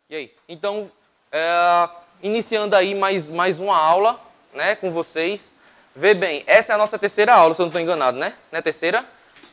E aí? Então, iniciando aí mais uma aula, né, com vocês. Vê bem, essa é a nossa terceira aula, se eu não estou enganado, né? Não é terceira?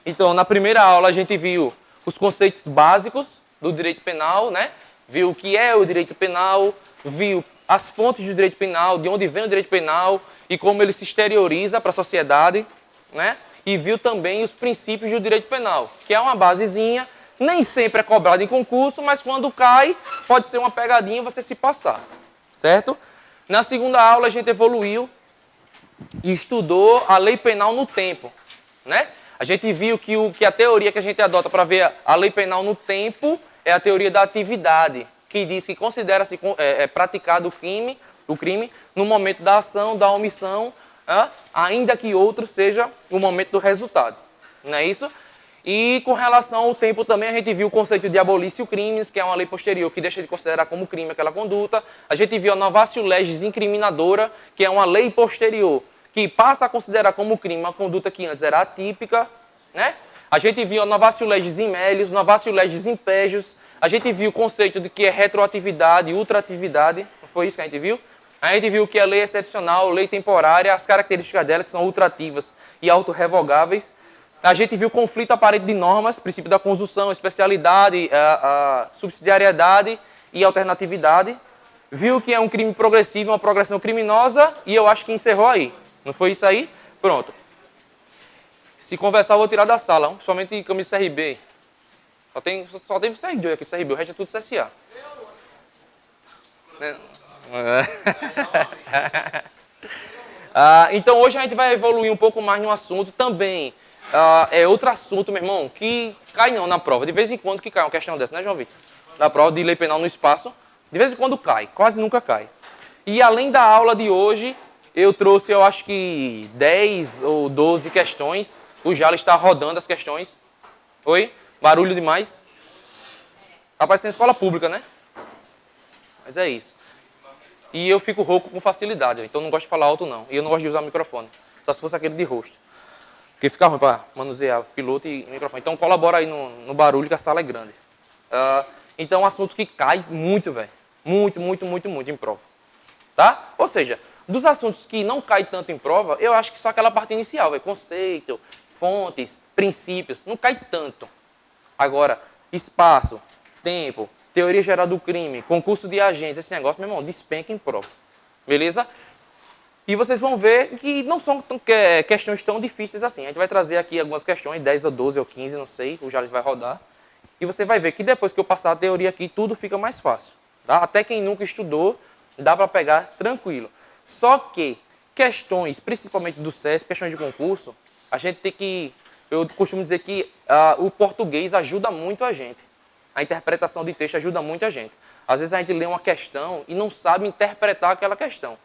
Então, na primeira aula a gente viu os conceitos básicos do direito penal, né? Viu o que é o direito penal, viu as fontes do direito penal, de onde vem o direito penal e como ele se exterioriza para a sociedade, né? E viu também os princípios do direito penal, que é uma basezinha. Nem sempre é cobrado em concurso, mas quando cai, pode ser uma pegadinha você se passar. Certo? Na segunda aula, a gente evoluiu e estudou a lei penal no tempo. Né? A gente viu que a teoria que a gente adota para ver a lei penal no tempo é a teoria da atividade, que diz que considera-se praticado o crime no momento da ação, da omissão, ainda que outro seja o momento do resultado. Não é isso? E com relação ao tempo também, a gente viu o conceito de abolício crimes, que é uma lei posterior que deixa de considerar como crime aquela conduta. A gente viu a novatio legis incriminadora, que é uma lei posterior que passa a considerar como crime uma conduta que antes era atípica. Né? A gente viu a novatio legis in melius, novatio legis in pejus. A gente viu o conceito de que é retroatividade e ultraatividade. Não foi isso que a gente viu? A gente viu que é lei excepcional, lei temporária, as características dela que são ultrativas e autorrevogáveis. A gente viu conflito aparente de normas, princípio da conjunção, especialidade, a subsidiariedade e alternatividade. Viu que é um crime progressivo, uma progressão criminosa, e eu acho que encerrou aí. Não foi isso aí? Pronto. Se conversar, eu vou tirar da sala, principalmente camisa CRB. Só tem vocês dois aqui de CRB, o resto é tudo CSA. Então hoje a gente vai evoluir um pouco mais no assunto também. É outro assunto, meu irmão, que cai não na prova. De vez em quando que cai uma questão dessa, né, João Vitor? Na prova de lei penal no espaço. De vez em quando cai, quase nunca cai. E além da aula de hoje, eu trouxe, eu acho que 10 ou 12 questões. O Jales está rodando as questões. Oi? Barulho demais? Tá parecendo escola pública, né? Mas é isso. E eu fico rouco com facilidade, então não gosto de falar alto não. E eu não gosto de usar o microfone. Só se fosse aquele de rosto. Porque fica ruim para manusear piloto e microfone. Então colabora aí no barulho que a sala é grande. Então é um assunto que cai muito, velho. Muito em prova. Tá? Ou seja, dos assuntos que não cai tanto em prova, eu acho que só aquela parte inicial, velho. Conceito, fontes, princípios. Não cai tanto. Agora, espaço, tempo, teoria geral do crime, concurso de agentes, esse negócio, meu irmão, despenca em prova. Beleza? E vocês vão ver que não são questões tão difíceis assim. A gente vai trazer aqui algumas questões, 10 ou 12 ou 15, não sei, o Jales vai rodar. E você vai ver que depois que eu passar a teoria aqui, tudo fica mais fácil. Tá? Até quem nunca estudou, dá para pegar tranquilo. Só que questões, principalmente do SES, questões de concurso, a gente tem que... Eu costumo dizer que o português ajuda muito a gente. A interpretação de texto ajuda muito a gente. Às vezes a gente lê uma questão e não sabe interpretar aquela questão.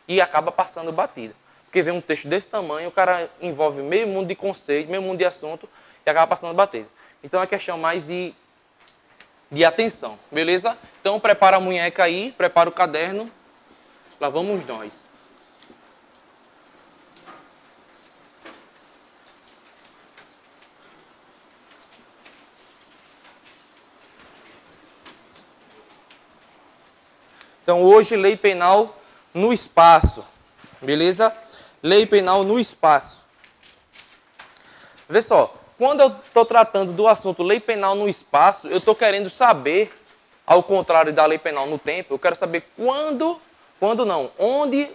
E acaba passando batida. Porque vem um texto desse tamanho, o cara envolve meio mundo de conceito, meio mundo de assunto, e acaba passando batida. Então é questão mais de atenção, beleza? Então prepara a munheca aí, prepara o caderno, lá vamos nós. Então hoje, lei penal no espaço, beleza? Lei penal no espaço. Vê só, quando eu estou tratando do assunto lei penal no espaço, eu estou querendo saber, ao contrário da lei penal no tempo, eu quero saber onde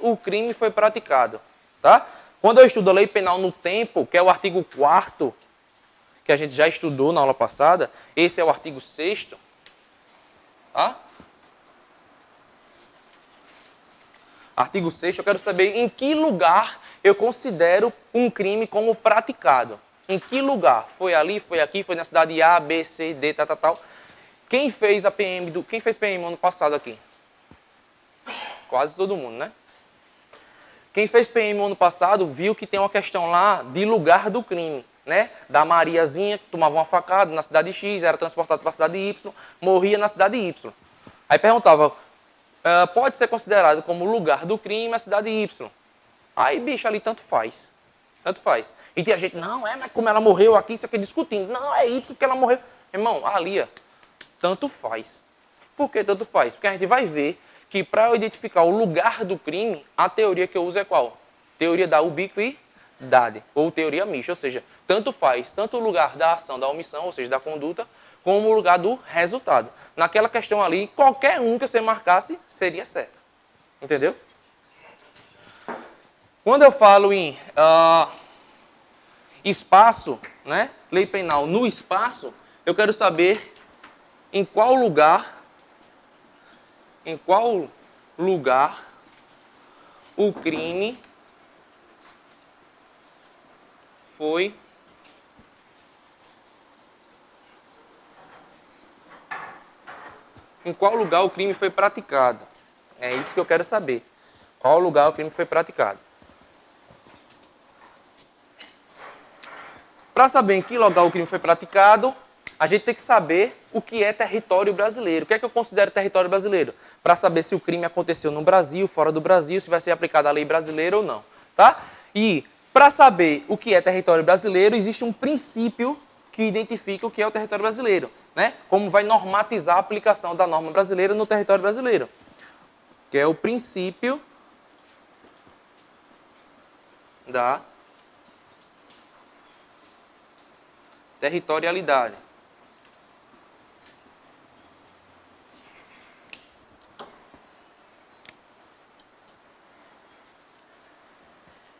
o crime foi praticado. Tá? Quando eu estudo a lei penal no tempo, que é o artigo 4º, que a gente já estudou na aula passada, esse é o artigo 6º. Tá? Artigo 6º, eu quero saber em que lugar eu considero um crime como praticado. Em que lugar? Foi ali, foi aqui, foi na cidade A, B, C, D, tal. Quem fez quem fez PM ano passado aqui? Quase todo mundo, né? Quem fez PM ano passado viu que tem uma questão lá de lugar do crime, né? Da Mariazinha, que tomava uma facada na cidade X, era transportada para a cidade Y, morria na cidade Y. Aí perguntava... pode ser considerado como lugar do crime a cidade Y. Aí, bicho, ali tanto faz. Tanto faz. E tem a gente, não, mas como ela morreu aqui, isso aqui discutindo. Não, é Y porque ela morreu. Irmão, ali, tanto faz. Por que tanto faz? Porque a gente vai ver que para eu identificar o lugar do crime, a teoria que eu uso é qual? Teoria da ubiquidade, ou teoria mista, ou seja, tanto faz, tanto o lugar da ação, da omissão, ou seja, da conduta, como o lugar do resultado. Naquela questão ali, qualquer um que você marcasse seria certo. Entendeu? Quando eu falo em espaço, né, lei penal no espaço, eu quero saber em qual lugar o crime foi praticado. É isso que eu quero saber. Qual lugar o crime foi praticado. Para saber em que lugar o crime foi praticado, a gente tem que saber o que é território brasileiro. O que é que eu considero território brasileiro? Para saber se o crime aconteceu no Brasil, fora do Brasil, se vai ser aplicada a lei brasileira ou não. Tá? E para saber o que é território brasileiro, existe um princípio que identifica o que é o território brasileiro. Né? Como vai normatizar a aplicação da norma brasileira no território brasileiro. Que é o princípio da territorialidade.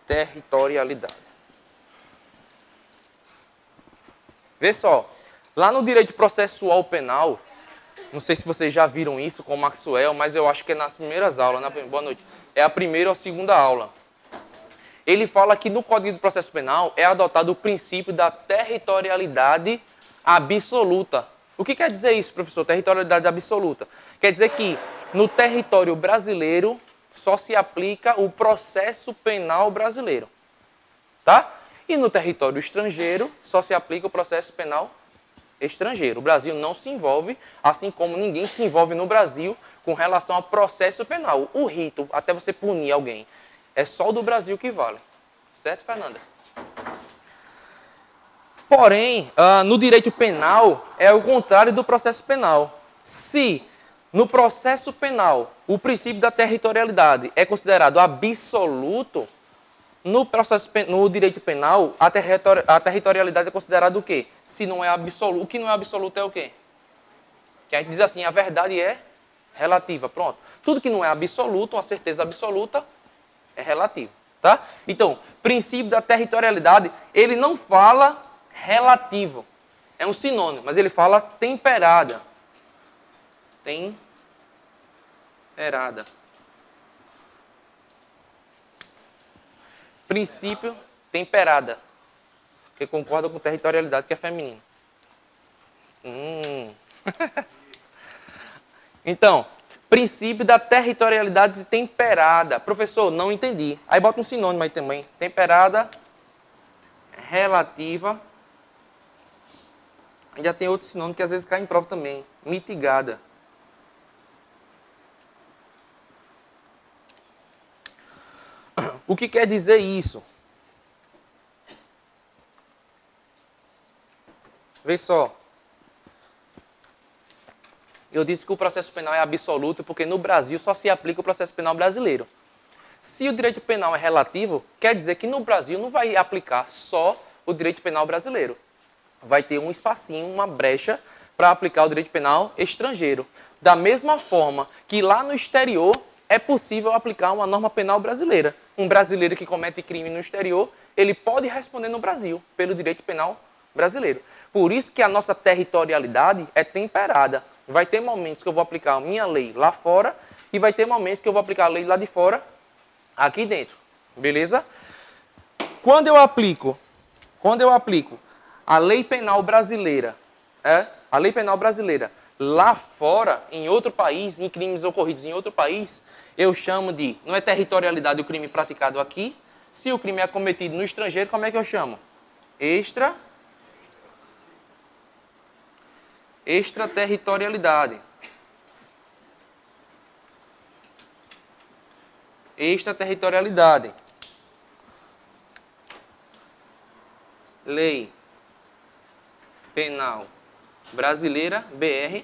Territorialidade. Vê só, lá no direito processual penal, não sei se vocês já viram isso com o Maxwell, mas eu acho que é nas primeiras aulas, boa noite, é a primeira ou a segunda aula. Ele fala que no Código de Processo Penal é adotado o princípio da territorialidade absoluta. O que quer dizer isso, professor? Territorialidade absoluta. Quer dizer que no território brasileiro só se aplica o processo penal brasileiro. Tá? E no território estrangeiro só se aplica o processo penal estrangeiro. O Brasil não se envolve, assim como ninguém se envolve no Brasil com relação ao processo penal. O rito, até você punir alguém, é só o do Brasil que vale. Certo, Fernanda? Porém, no direito penal, é o contrário do processo penal. Se no processo penal o princípio da territorialidade é considerado absoluto, no direito penal a territorialidade é considerada o quê? Se não é absoluto. O que não é absoluto é o quê? Que a gente diz assim, a verdade é relativa. Pronto. Tudo que não é absoluto, uma certeza absoluta, é relativo. Tá? Então, princípio da territorialidade, ele não fala relativo. É um sinônimo, mas ele fala temperada. Temperada. Princípio temperada. Que concorda com territorialidade, que é feminino. Então, princípio da territorialidade temperada. Professor, não entendi. Aí bota um sinônimo aí também. Temperada, relativa. Já tem outro sinônimo que às vezes cai em prova também. Mitigada. O que quer dizer isso? Vê só. Eu disse que o processo penal é absoluto porque no Brasil só se aplica o processo penal brasileiro. Se o direito penal é relativo, quer dizer que no Brasil não vai aplicar só o direito penal brasileiro. Vai ter um espacinho, uma brecha para aplicar o direito penal estrangeiro. Da mesma forma que lá no exterior é possível aplicar uma norma penal brasileira. Um brasileiro que comete crime no exterior, ele pode responder no Brasil pelo direito penal brasileiro. Por isso que a nossa territorialidade é temperada. Vai ter momentos que eu vou aplicar a minha lei lá fora e vai ter momentos que eu vou aplicar a lei lá de fora, aqui dentro. Beleza? Quando eu aplico a lei penal brasileira, a lei penal brasileira lá fora, em outro país, em crimes ocorridos em outro país, eu chamo de, não é territorialidade o crime praticado aqui, se o crime é cometido no estrangeiro, como é que eu chamo? Extraterritorialidade. Extraterritorialidade. Lei Penal Brasileira, BR,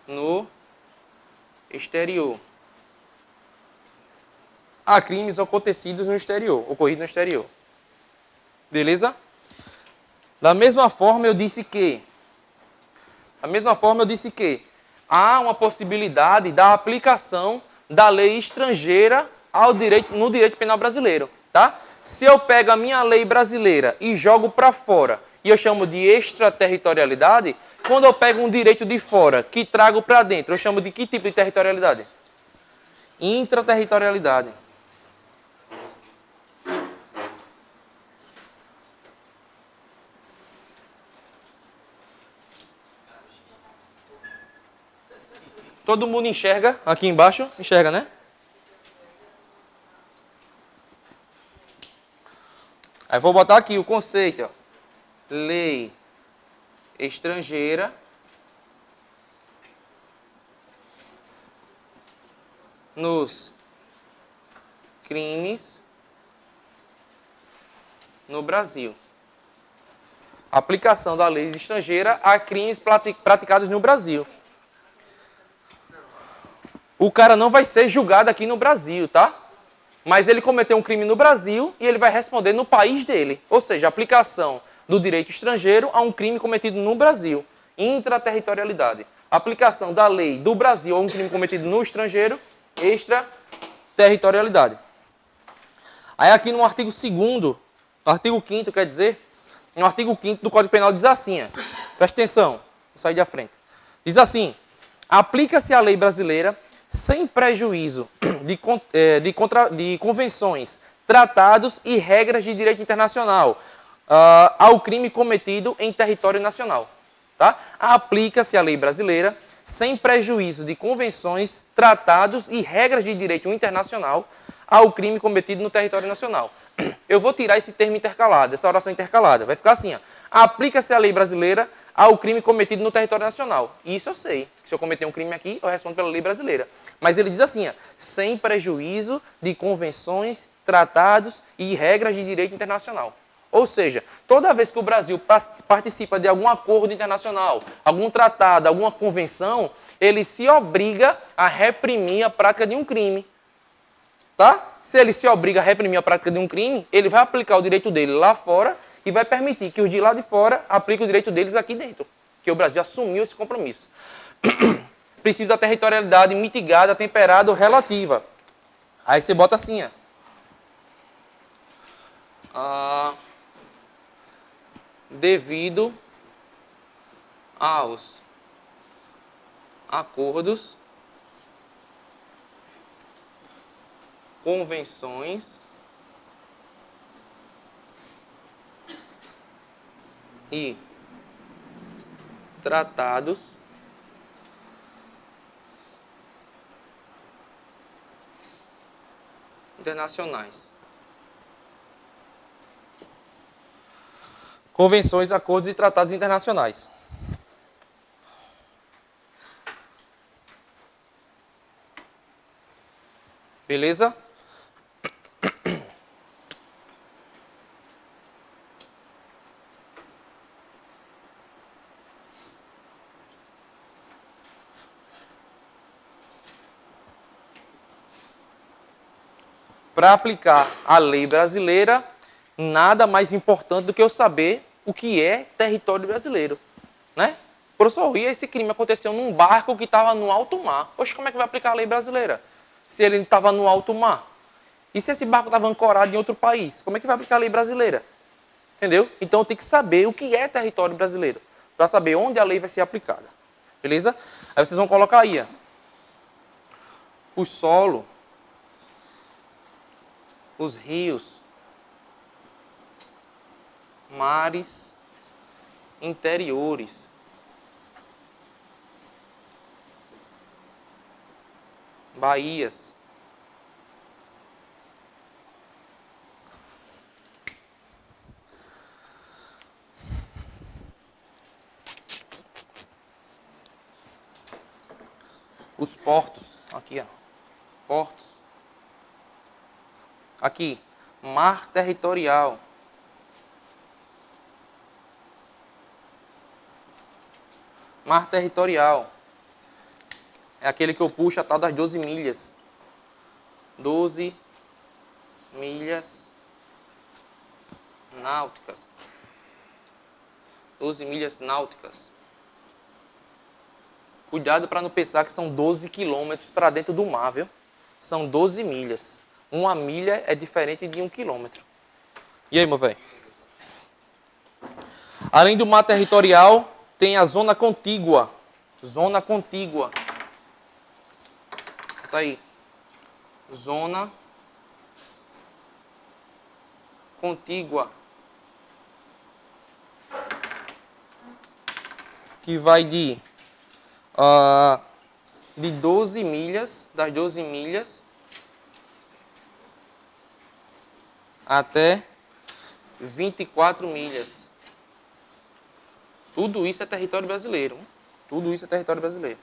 no exterior. Há crimes acontecidos no exterior, ocorridos no exterior. Beleza? Da mesma forma, eu disse que há uma possibilidade da aplicação da lei estrangeira no direito penal brasileiro, tá? Se eu pego a minha lei brasileira e jogo para fora, e eu chamo de extraterritorialidade, quando eu pego um direito de fora que trago para dentro, eu chamo de que tipo de territorialidade? Intraterritorialidade. Todo mundo enxerga aqui embaixo? Enxerga, né? Aí vou botar aqui o conceito, ó. Lei estrangeira nos crimes no Brasil. Aplicação da lei estrangeira a crimes praticados no Brasil. O cara não vai ser julgado aqui no Brasil, tá? Mas ele cometeu um crime no Brasil e ele vai responder no país dele. Ou seja, aplicação do direito estrangeiro a um crime cometido no Brasil. Intraterritorialidade. Aplicação da lei do Brasil a um crime cometido no estrangeiro. Extraterritorialidade. Aí aqui no artigo 2º, no artigo 5º, quer dizer, no artigo 5º do Código Penal diz assim, presta atenção, vou sair da frente. Diz assim, aplica-se a lei brasileira sem prejuízo de convenções, tratados e regras de direito internacional ao crime cometido em território nacional. Tá? Aplica-se a lei brasileira sem prejuízo de convenções, tratados e regras de direito internacional ao crime cometido no território nacional. Eu vou tirar esse termo intercalado, essa oração intercalada. Vai ficar assim, aplica-se a lei brasileira ao crime cometido no território nacional. Isso eu sei. Se eu cometer um crime aqui, eu respondo pela lei brasileira. Mas ele diz assim, sem prejuízo de convenções, tratados e regras de direito internacional. Ou seja, toda vez que o Brasil participa de algum acordo internacional, algum tratado, alguma convenção, ele se obriga a reprimir a prática de um crime. Tá? Se ele se obriga a reprimir a prática de um crime, ele vai aplicar o direito dele lá fora e vai permitir que os de lá de fora apliquem o direito deles aqui dentro. Porque o Brasil assumiu esse compromisso. Princípio da territorialidade mitigada, temperada ou relativa. Aí você bota assim, devido aos acordos, convenções e tratados internacionais. Convenções, acordos e tratados internacionais. Beleza? Para aplicar a lei brasileira, nada mais importante do que eu saber o que é território brasileiro, né? Professor, e esse crime aconteceu num barco que estava no alto mar. Poxa, como é que vai aplicar a lei brasileira? Se ele estava no alto mar. E se esse barco estava ancorado em outro país? Como é que vai aplicar a lei brasileira? Entendeu? Então tem que saber o que é território brasileiro, para saber onde a lei vai ser aplicada. Beleza? Aí vocês vão colocar aí, o solo, os rios, mares interiores, baías, os portos, aqui, portos, aqui, mar territorial, mar territorial, É aquele que eu puxo a tal das 12 milhas. 12 milhas náuticas. 12 milhas náuticas. Cuidado para não pensar que são 12 quilômetros para dentro do mar, viu? São 12 milhas. Uma milha é diferente de 1 quilômetro. E aí, meu velho? Além do mar territorial, tem a zona contígua. Zona contígua. Tá aí. Zona contígua. Que vai de 12 milhas, das 12 milhas até 24 milhas. Tudo isso é território brasileiro. Tudo isso é território brasileiro.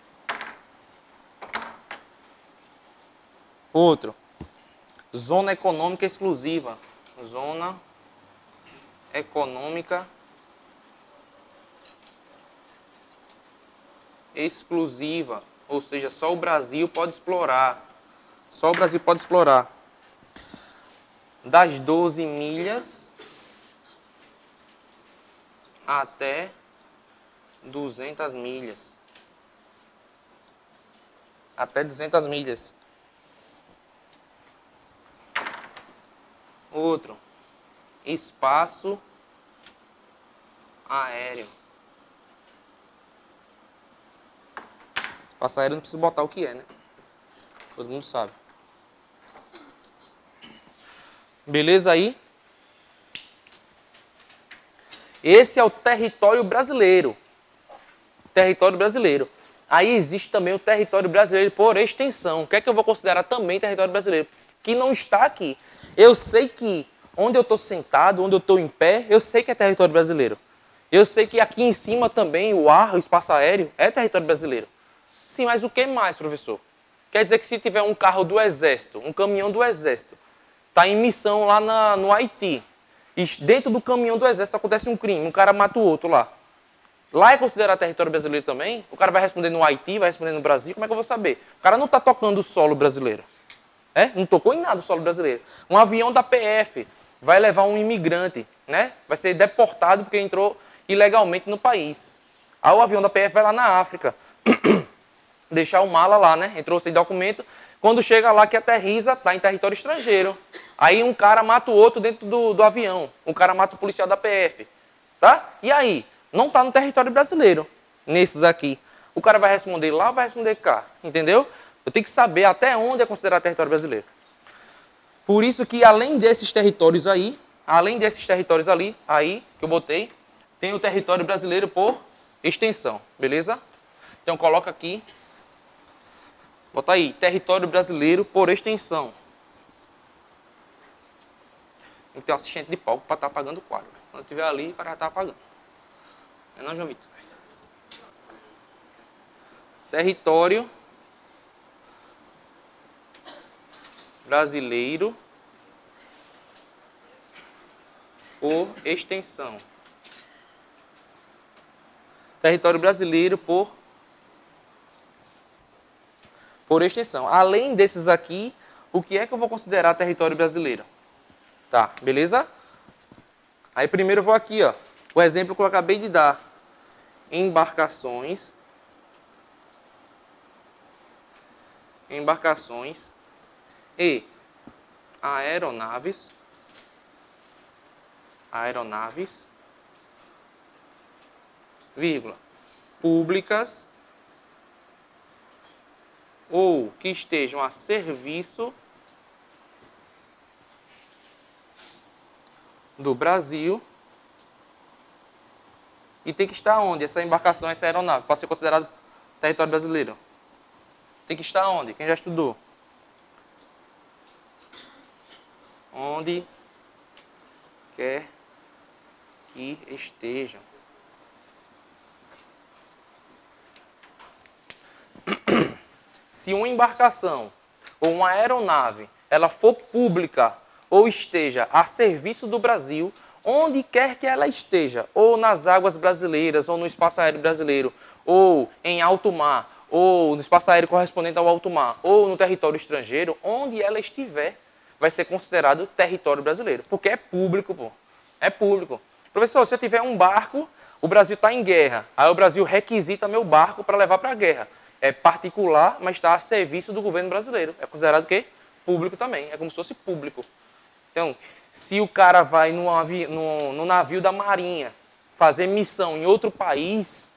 Outro. Zona econômica exclusiva. Zona econômica exclusiva. Ou seja, só o Brasil pode explorar. Só o Brasil pode explorar. Das 12 milhas até 200 milhas. Até 200 milhas. Outro. Espaço aéreo. Espaço aéreo não precisa botar o que é, né? Todo mundo sabe. Beleza aí? Esse é o território brasileiro. Território brasileiro. Aí existe também o território brasileiro por extensão. O que é que eu vou considerar também território brasileiro? Que não está aqui. Eu sei que onde eu estou sentado, onde eu estou em pé, eu sei que é território brasileiro. Eu sei que aqui em cima também o ar, o espaço aéreo, é território brasileiro. Sim, mas o que mais, professor? Quer dizer que se tiver um carro do Exército, um caminhão do Exército, está em missão lá no Haiti, e dentro do caminhão do Exército acontece um crime, um cara mata o outro lá. Lá é considerado território brasileiro também? O cara vai responder no Haiti, vai responder no Brasil, como é que eu vou saber? O cara não está tocando o solo brasileiro. Não tocou em nada o solo brasileiro. Um avião da PF vai levar um imigrante, né? Vai ser deportado porque entrou ilegalmente no país. Aí o avião da PF vai lá na África, deixar o mala lá, né? Entrou sem documento. Quando chega lá que aterriza, está em território estrangeiro. Aí um cara mata o outro dentro do avião. Um cara mata o policial da PF. Tá? E aí? Não está no território brasileiro. Nesses aqui. O cara vai responder lá ou vai responder cá. Entendeu? Eu tenho que saber até onde é considerado território brasileiro. Por isso que além desses territórios aí, que eu botei, tem o território brasileiro por extensão. Beleza? Então coloca aqui. Bota aí, território brasileiro por extensão. Tem que ter um assistente de palco para estar apagando o quadro. Quando estiver ali, para estar apagando. Não é, João Vitor? Território brasileiro por extensão. Território brasileiro por extensão. Além desses aqui, o que é que eu vou considerar território brasileiro? Tá, beleza? Aí primeiro eu vou aqui, ó, o exemplo que eu acabei de dar. Embarcações e aeronaves, vírgula, públicas ou que estejam a serviço do Brasil. E tem que estar onde? Essa embarcação, essa aeronave, para ser considerado território brasileiro. Tem que estar onde? Quem já estudou? Onde quer que estejam. Se uma embarcação ou uma aeronave ela for pública ou esteja a serviço do Brasil, onde quer que ela esteja, ou nas águas brasileiras, ou no espaço aéreo brasileiro, ou em alto mar, ou no espaço aéreo correspondente ao alto mar, ou no território estrangeiro, onde ela estiver, vai ser considerado território brasileiro, porque é público, pô. É público. Professor, se eu tiver um barco, o Brasil está em guerra, aí o Brasil requisita meu barco para levar para a guerra. É particular, mas está a serviço do governo brasileiro. É considerado o quê? Público também. É como se fosse público. Então, se o cara vai no navio da Marinha fazer missão em outro país,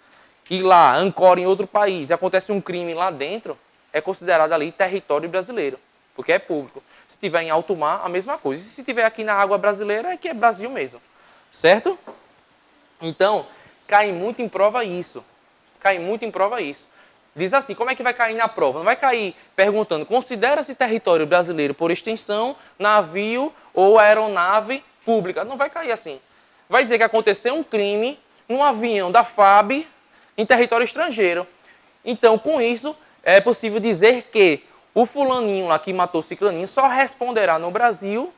e lá ancora em outro país e acontece um crime lá dentro, é considerado ali território brasileiro, porque é público. Se tiver em alto mar, a mesma coisa. E se tiver aqui na água brasileira, é que é Brasil mesmo. Certo? Então, cai muito em prova isso. Cai muito em prova isso. Diz assim, como é que vai cair na prova? Não vai cair perguntando, considera-se território brasileiro por extensão, navio ou aeronave pública. Não vai cair assim. Vai dizer que aconteceu um crime num avião da FAB em território estrangeiro. Então, com isso, é possível dizer que o fulaninho lá que matou o ciclaninho só responderá no Brasil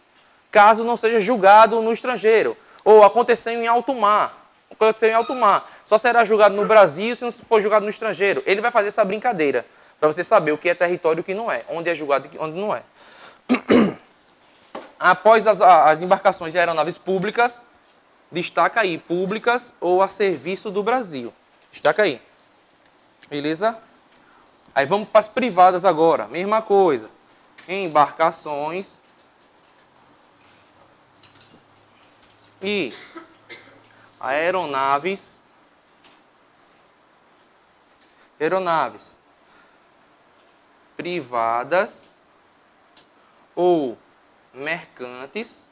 caso não seja julgado no estrangeiro. Ou aconteceu em alto mar. Aconteceu em alto mar. Só será julgado no Brasil se não for julgado no estrangeiro. Ele vai fazer essa brincadeira para você saber o que é território e o que não é. Onde é julgado e onde não é. Após as embarcações de aeronaves públicas, destaca aí, públicas ou a serviço do Brasil. Destaca aí. Beleza? Aí vamos para as privadas agora. Mesma coisa. Embarcações e aeronaves privadas ou mercantes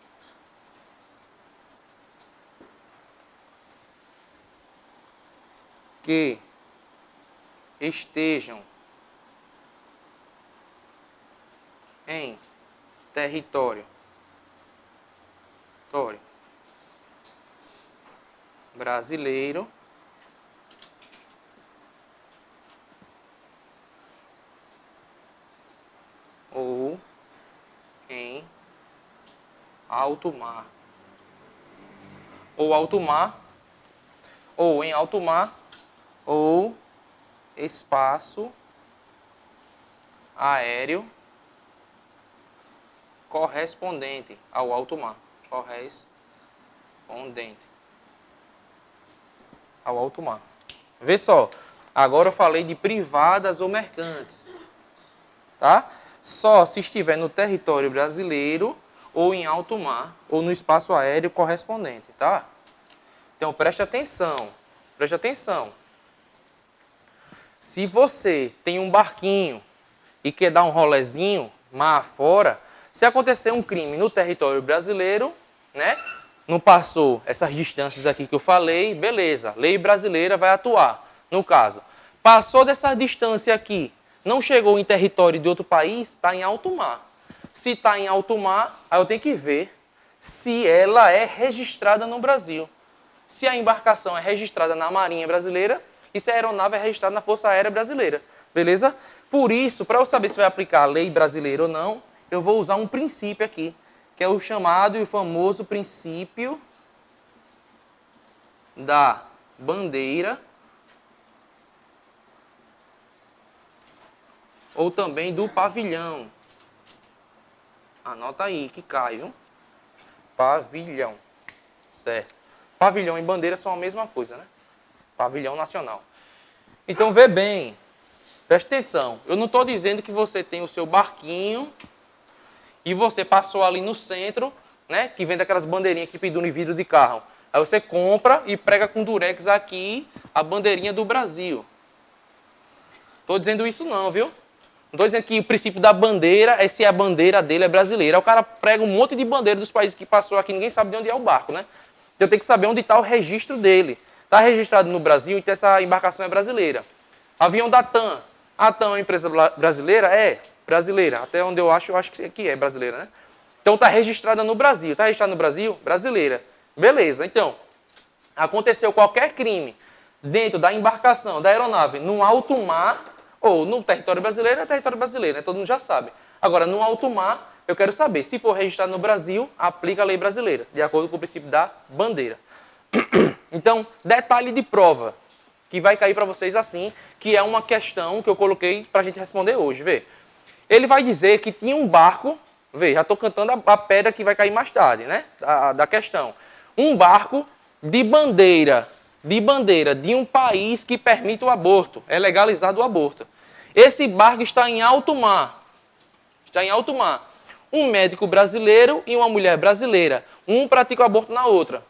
que estejam em território brasileiro ou em alto mar, ou alto mar, ou em alto mar, ou espaço aéreo correspondente ao alto mar, correspondente ao alto mar. Vê só, agora eu falei de privadas ou mercantes, tá? Só se estiver no território brasileiro ou em alto mar ou no espaço aéreo correspondente, tá? Então preste atenção, preste atenção. Se você tem um barquinho e quer dar um rolezinho mar afora, se acontecer um crime no território brasileiro, né? Não passou essas distâncias aqui que eu falei, beleza, lei brasileira vai atuar. No caso, passou dessa distância aqui, não chegou em território de outro país, está em alto mar. Se está em alto mar, aí eu tenho que ver se ela é registrada no Brasil. Se a embarcação é registrada na Marinha Brasileira e se a aeronave é registrada na Força Aérea Brasileira. Beleza? Por isso, para eu saber se vai aplicar a lei brasileira ou não, eu vou usar um princípio aqui, que é o chamado e o famoso princípio da bandeira ou também do pavilhão. Anota aí que cai, viu? Pavilhão. Certo. Pavilhão e bandeira são a mesma coisa, né? Pavilhão nacional. Então, vê bem. Preste atenção. Eu não estou dizendo que você tem o seu barquinho e você passou ali no centro, né? Que vende aquelas bandeirinhas que penduram em vidro de carro. Aí você compra e prega com durex aqui a bandeirinha do Brasil. Estou dizendo isso não, viu? Não estou dizendo que o princípio da bandeira é se a bandeira dele é brasileira. Aí o cara prega um monte de bandeira dos países que passou aqui, ninguém sabe de onde é o barco, né? Então tem que saber onde está o registro dele. Está registrado no Brasil, então essa embarcação é brasileira. Avião da TAM. A TAM é uma empresa brasileira? É brasileira. Até onde eu acho que é brasileira, né? Então está registrada no Brasil. Está registrada no Brasil? Brasileira. Beleza. Então, aconteceu qualquer crime dentro da embarcação, da aeronave, no alto mar, ou no território brasileiro, é território brasileiro, né? Todo mundo já sabe. Agora, no alto mar, eu quero saber, se for registrado no Brasil, aplica a lei brasileira, de acordo com o princípio da bandeira. Então, detalhe de prova. que vai cair para vocês assim, que é uma questão que eu coloquei para a gente responder hoje. Vê. Ele vai dizer que tinha um barco, vê, já estou cantando a pedra que vai cair mais tarde, né? Da questão. Um barco de bandeira de um país que permite o aborto, é legalizado o aborto. Esse barco está em alto mar. Está em alto mar. Um médico brasileiro e uma mulher brasileira. Um pratica o aborto na outra.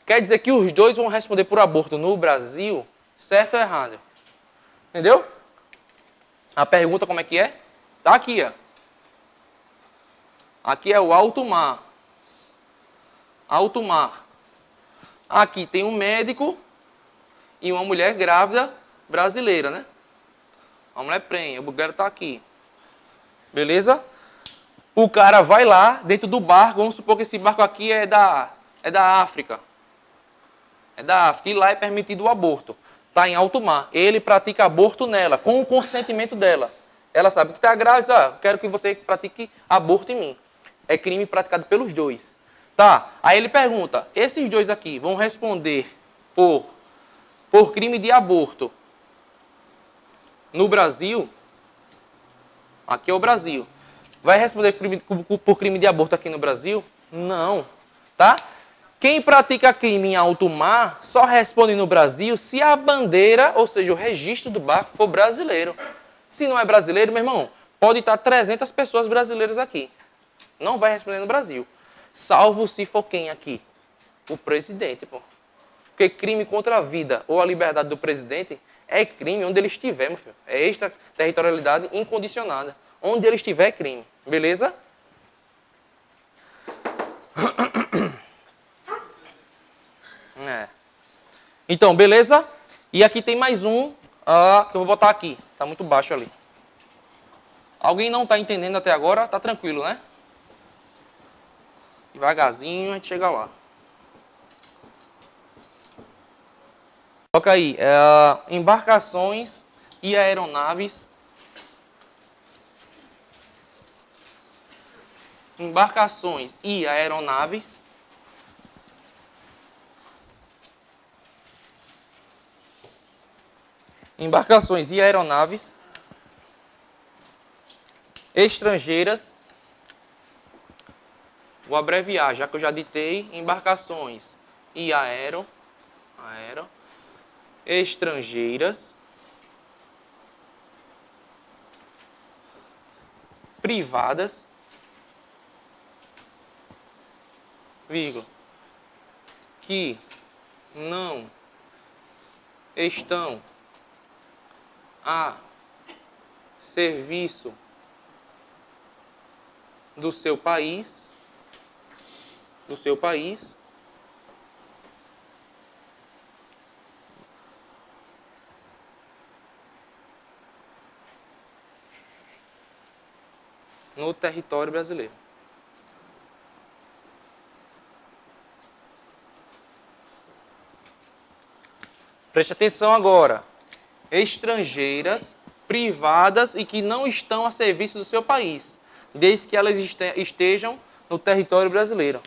Quer dizer que os dois vão responder por aborto no Brasil, certo ou errado? Entendeu? A pergunta como é que é? Tá aqui, ó. Aqui é o alto mar. Alto mar. Aqui tem um médico e uma mulher grávida brasileira, né? A mulher prenha, o bugueiro tá aqui. Beleza? O cara vai lá dentro do barco, vamos supor que esse barco aqui é da África. É da África. E lá é permitido o aborto. Está em alto mar. Ele pratica aborto nela, com o consentimento dela. Ela sabe que está grávida, quero que você pratique aborto em mim. É crime praticado pelos dois. Tá, aí ele pergunta, esses dois aqui vão responder por crime de aborto no Brasil? Aqui é o Brasil. Vai responder por crime de aborto aqui no Brasil? Não, tá? Quem pratica crime em alto mar só responde no Brasil se a bandeira, ou seja, o registro do barco for brasileiro. Se não é brasileiro, meu irmão, pode estar 300 pessoas brasileiras aqui. Não vai responder no Brasil. Salvo se for quem aqui? O presidente, pô. Porque crime contra a vida ou a liberdade do presidente é crime onde ele estiver, meu filho. É extraterritorialidade incondicionada. Onde ele estiver é crime. Beleza? Então, beleza? E aqui tem mais um que eu vou botar aqui. Está muito baixo ali. Alguém não está entendendo até agora? Tá tranquilo, né? Devagarzinho a gente chega lá. Coloca aí. Embarcações e aeronaves. Embarcações e aeronaves. Embarcações e aeronaves estrangeiras. Vou abreviar, já que eu já ditei. Embarcações e estrangeiras privadas, vírgula, que não estão a serviço do seu país, no território brasileiro. Preste atenção agora. Estrangeiras, privadas e que não estão a serviço do seu país, desde que elas estejam no território brasileiro.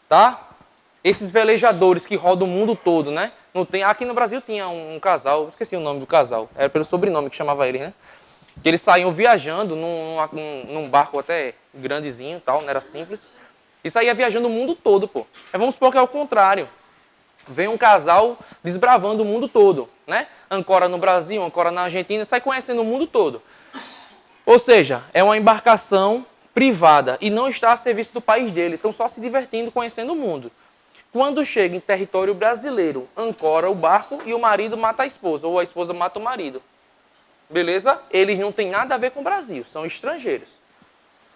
Tá? Esses velejadores que rodam o mundo todo, né? Não tem, aqui no Brasil tinha um casal, esqueci o nome do casal, era pelo sobrenome que chamava ele, né? Que eles saíam viajando num barco até grandezinho, tal, não era simples, e saía viajando o mundo todo, pô. Aí vamos supor que é o contrário. Vem um casal desbravando o mundo todo, né? Ancora no Brasil, ancora na Argentina, sai conhecendo o mundo todo. Ou seja, é uma embarcação privada e não está a serviço do país dele, estão só se divertindo, conhecendo o mundo. Quando chega em território brasileiro, ancora o barco e o marido mata a esposa, ou a esposa mata o marido. Beleza? Eles não têm nada a ver com o Brasil, são estrangeiros.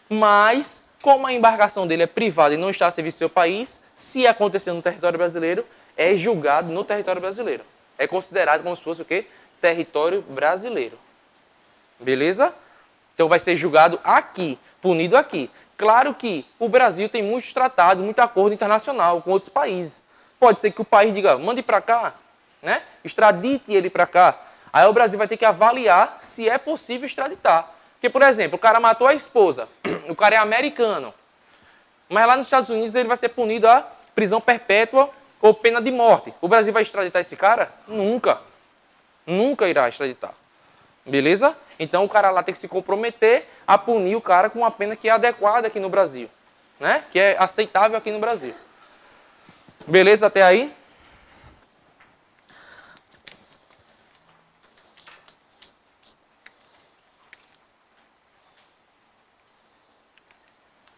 Mas, como a embarcação dele é privada e não está a serviço do seu país, se acontecer no território brasileiro, é julgado no território brasileiro. É considerado como se fosse o quê? Território brasileiro. Beleza? Então vai ser julgado aqui, punido aqui. Claro que o Brasil tem muitos tratados, muito acordo internacional com outros países. Pode ser que o país diga, mande para cá, né? Extradite ele para cá. Aí o Brasil vai ter que avaliar se é possível extraditar. Porque, por exemplo, o cara matou a esposa, o cara é americano, mas lá nos Estados Unidos ele vai ser punido a prisão perpétua ou pena de morte. O Brasil vai extraditar esse cara? Nunca. Nunca irá extraditar. Beleza? Então o cara lá tem que se comprometer a punir o cara com uma pena que é adequada aqui no Brasil. Né? Que é aceitável aqui no Brasil. Beleza até aí?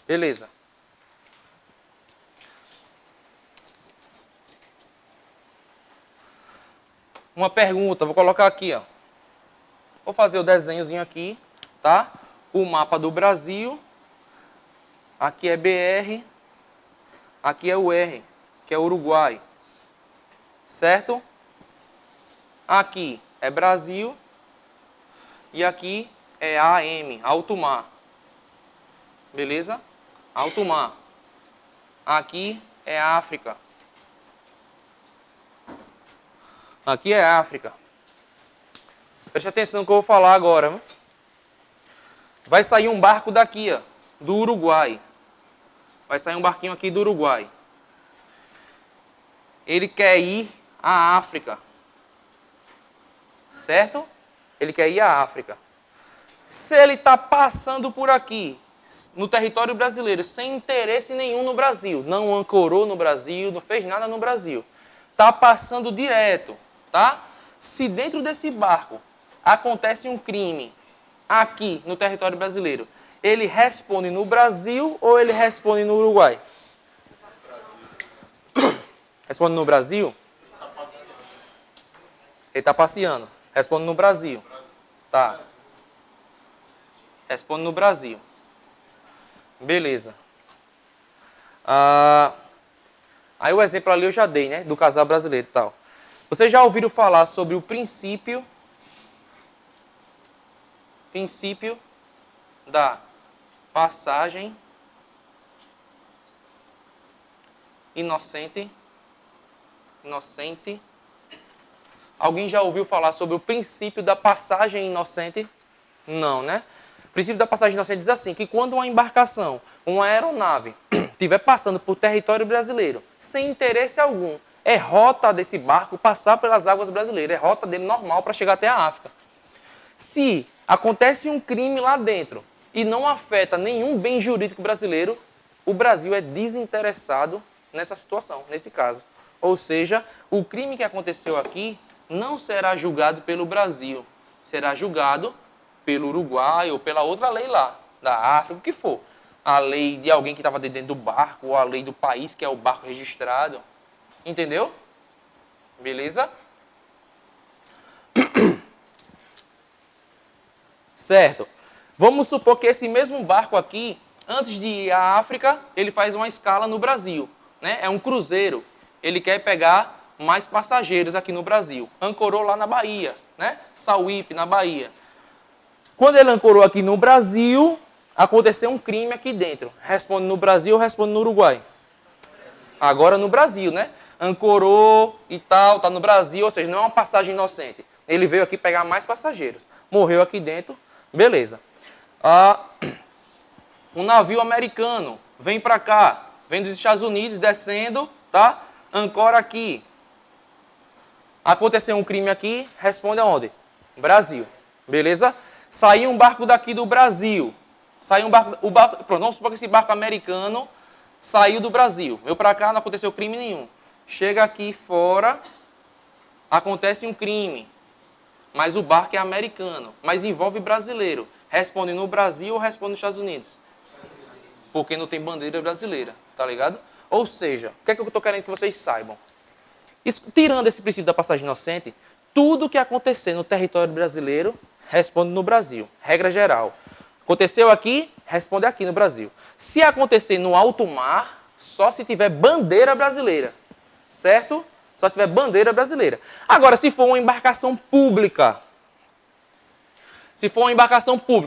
Beleza. Uma pergunta, vou colocar aqui, ó. Vou fazer o desenhozinho aqui, tá? O mapa do Brasil. Aqui é BR. Aqui é o R, que é Uruguai. Certo? Aqui é Brasil. E aqui é AM, alto mar. Beleza? Alto mar. Aqui é África. Aqui é África. Preste atenção no que eu vou falar agora. Viu? Vai sair um barco daqui, ó, do Uruguai. Vai sair um barquinho aqui do Uruguai. Ele quer ir à África. Certo? Ele quer ir à África. Se ele está passando por aqui, no território brasileiro, sem interesse nenhum no Brasil, não ancorou no Brasil, não fez nada no Brasil, está passando direto, tá? Se dentro desse barco acontece um crime aqui no território brasileiro, ele responde no Brasil ou ele responde no Uruguai? Responde no Brasil? Ele está passeando. Responde no Brasil. Tá. Responde no Brasil. Beleza. Aí o exemplo ali eu já dei, né? Do casal brasileiro e tal. Vocês já ouviram falar sobre o princípio da passagem inocente? Alguém já ouviu falar sobre o princípio da passagem inocente? Não, né? O princípio da passagem inocente diz assim, que quando uma embarcação, uma aeronave, estiver passando por território brasileiro, sem interesse algum, é rota desse barco passar pelas águas brasileiras, é rota dele normal para chegar até a África. Se acontece um crime lá dentro e não afeta nenhum bem jurídico brasileiro, o Brasil é desinteressado nessa situação, nesse caso. Ou seja, o crime que aconteceu aqui não será julgado pelo Brasil, será julgado pelo Uruguai ou pela outra lei lá, da África, o que for. A lei de alguém que estava dentro do barco, ou a lei do país que é o barco registrado. Entendeu? Beleza? Certo. Vamos supor que esse mesmo barco aqui, antes de ir à África, ele faz uma escala no Brasil. Né? É um cruzeiro. Ele quer pegar mais passageiros aqui no Brasil. Ancorou lá na Bahia, né? Sauípe, na Bahia. Quando ele ancorou aqui no Brasil, aconteceu um crime aqui dentro. Responde no Brasil ou responde no Uruguai? Agora no Brasil, né? Ancorou e tal, tá no Brasil, ou seja, não é uma passagem inocente. Ele veio aqui pegar mais passageiros. Morreu aqui dentro, beleza. Um navio americano vem para cá, vem dos Estados Unidos, descendo, tá? Ancora aqui. Aconteceu um crime aqui, responde aonde? Brasil. Beleza? Saiu um barco daqui do Brasil. Saiu um barco, pronto, vamos supor que esse barco americano saiu do Brasil. Veio para cá, não aconteceu crime nenhum. Chega aqui fora, acontece um crime. Mas o barco é americano, mas envolve brasileiro. Responde no Brasil ou responde nos Estados Unidos? Porque não tem bandeira brasileira, tá ligado? Ou seja, o que é que eu estou querendo que vocês saibam? Tirando esse princípio da passagem inocente, tudo que acontecer no território brasileiro, responde no Brasil. Regra geral. Aconteceu aqui, responde aqui no Brasil. Se acontecer no alto mar, só se tiver bandeira brasileira. Certo? Só se tiver bandeira brasileira. Agora, se for uma embarcação pública,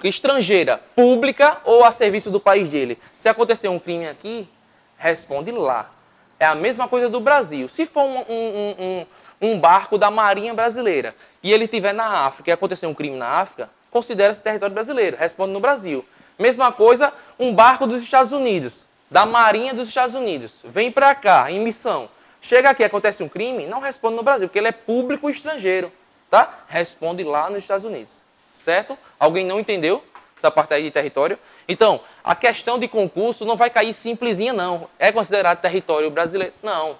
estrangeira, pública ou a serviço do país dele, se acontecer um crime aqui, responde lá. É a mesma coisa do Brasil. Se for um barco da Marinha Brasileira e ele estiver na África e acontecer um crime na África, considera-se território brasileiro, responde no Brasil. Mesma coisa, um barco dos Estados Unidos, da Marinha dos Estados Unidos, vem para cá, em missão. Chega aqui, acontece um crime, não responde no Brasil, porque ele é público estrangeiro, tá? Responde lá nos Estados Unidos, certo? Alguém não entendeu essa parte aí de território? Então, a questão de concurso não vai cair simplesinha, não. É considerado território brasileiro? Não.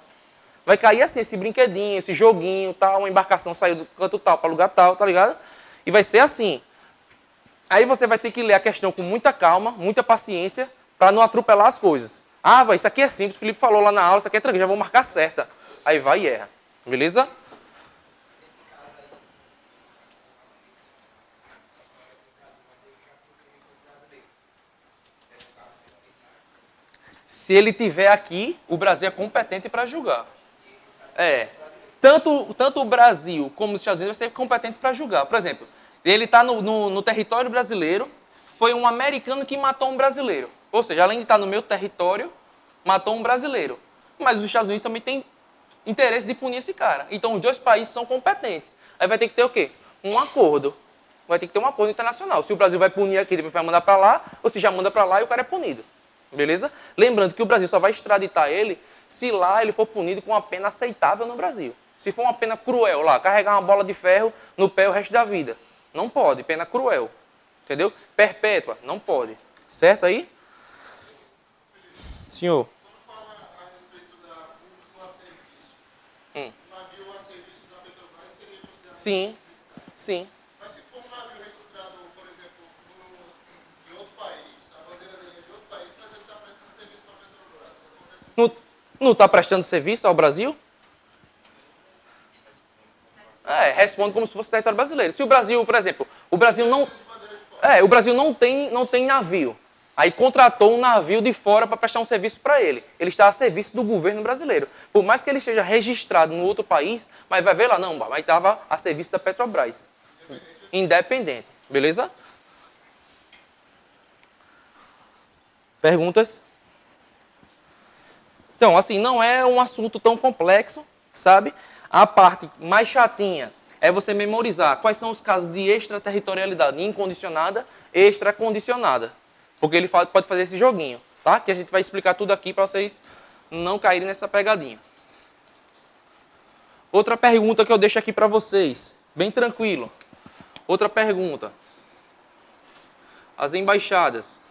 Vai cair assim, esse brinquedinho, esse joguinho, tal, uma embarcação saiu do canto tal para lugar tal, tá ligado? E vai ser assim. Aí você vai ter que ler a questão com muita calma, muita paciência, para não atropelar as coisas. Ah, vai, isso aqui é simples, o Felipe falou lá na aula, isso aqui é tranquilo, já vou marcar certa. Aí vai e erra. Beleza? Se ele tiver aqui, o Brasil é competente para julgar. É. Tanto o Brasil como os Estados Unidos vai ser competente para julgar. Por exemplo, ele está no território brasileiro, foi um americano que matou um brasileiro. Ou seja, além de estar no meu território, matou um brasileiro. Mas os Estados Unidos também têm interesse de punir esse cara. Então os dois países são competentes. Aí vai ter que ter o quê? Um acordo. Vai ter que ter um acordo internacional. Se o Brasil vai punir aqui, depois vai mandar para lá, ou se já manda para lá e o cara é punido. Beleza? Lembrando que o Brasil só vai extraditar ele se lá ele for punido com uma pena aceitável no Brasil. Se for uma pena cruel lá, carregar uma bola de ferro no pé o resto da vida. Não pode, pena cruel. Entendeu? Perpétua, não pode. Certo aí? Senhor. Quando fala a respeito da público a serviço, o navio a serviço da Petrobras seria considerado Sim, nesse caso. sim. Mas se for um navio registrado, por exemplo, em outro país, a bandeira dele é de outro país, mas ele está prestando serviço para a Petrobras, acontece Não está prestando serviço ao Brasil? Responde como se fosse território brasileiro. Se o Brasil, por exemplo, o Brasil não tem navio. Aí contratou um navio de fora para prestar um serviço para ele. Ele está a serviço do governo brasileiro. Por mais que ele esteja registrado no outro país, mas vai ver lá, não, mas estava a serviço da Petrobras. Independente. Beleza? Perguntas? Então, assim, não é um assunto tão complexo, sabe? A parte mais chatinha é você memorizar quais são os casos de extraterritorialidade incondicionada e extracondicionada. Porque ele pode fazer esse joguinho, tá? Que a gente vai explicar tudo aqui para vocês não caírem nessa pegadinha. Outra pergunta que eu deixo aqui para vocês, bem tranquilo. Outra pergunta. As embaixadas.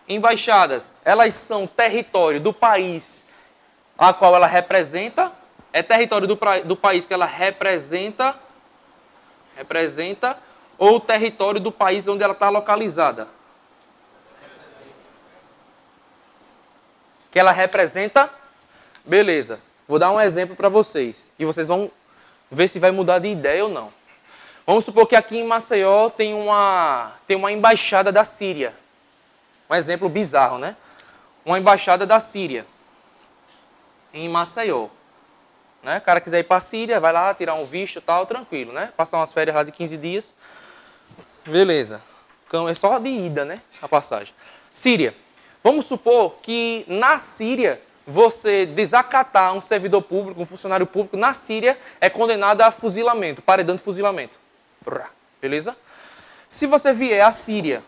Embaixadas, elas são território do país a qual ela representa, é território do país que ela representa, ou território do país onde ela está localizada? Que ela representa? Beleza. Vou dar um exemplo para vocês. E vocês vão ver se vai mudar de ideia ou não. Vamos supor que aqui em Maceió tem uma embaixada da Síria. Um exemplo bizarro, né? Uma embaixada da Síria em Maceió. Né? O cara quiser ir para a Síria, vai lá, tirar um visto e tal, tranquilo, né? Passar umas férias lá de 15 dias. Beleza. Então é só de ida, né? A passagem. Síria. Vamos supor que na Síria você desacatar um servidor público, um funcionário público, na Síria é condenado a fuzilamento, paredão de fuzilamento. Beleza? Se você vier à Síria,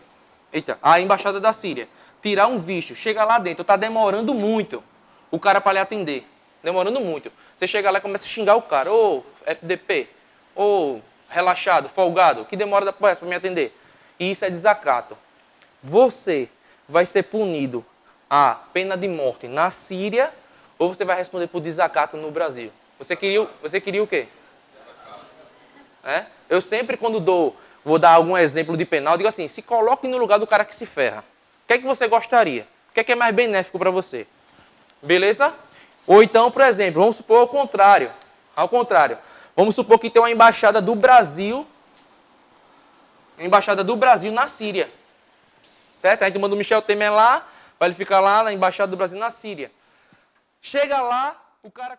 a embaixada da Síria, tirar um visto, chega lá dentro, está demorando muito o cara para lhe atender. Demorando muito. Você chega lá e começa a xingar o cara. Ô, FDP. Ô, relaxado, folgado. Que demora para me atender? E isso é desacato. Você vai ser punido a pena de morte na Síria ou você vai responder por desacato no Brasil? Você queria o quê? Eu sempre, quando vou dar algum exemplo de penal, digo assim, se coloque no lugar do cara que se ferra. O que é que você gostaria? O que é mais benéfico para você? Beleza? Ou então, por exemplo, vamos supor ao contrário. Ao contrário. Vamos supor que tem uma embaixada do Brasil na Síria. Certo? A gente manda o Michel Temer lá, para ele ficar lá na embaixada do Brasil na Síria. Chega lá, o cara...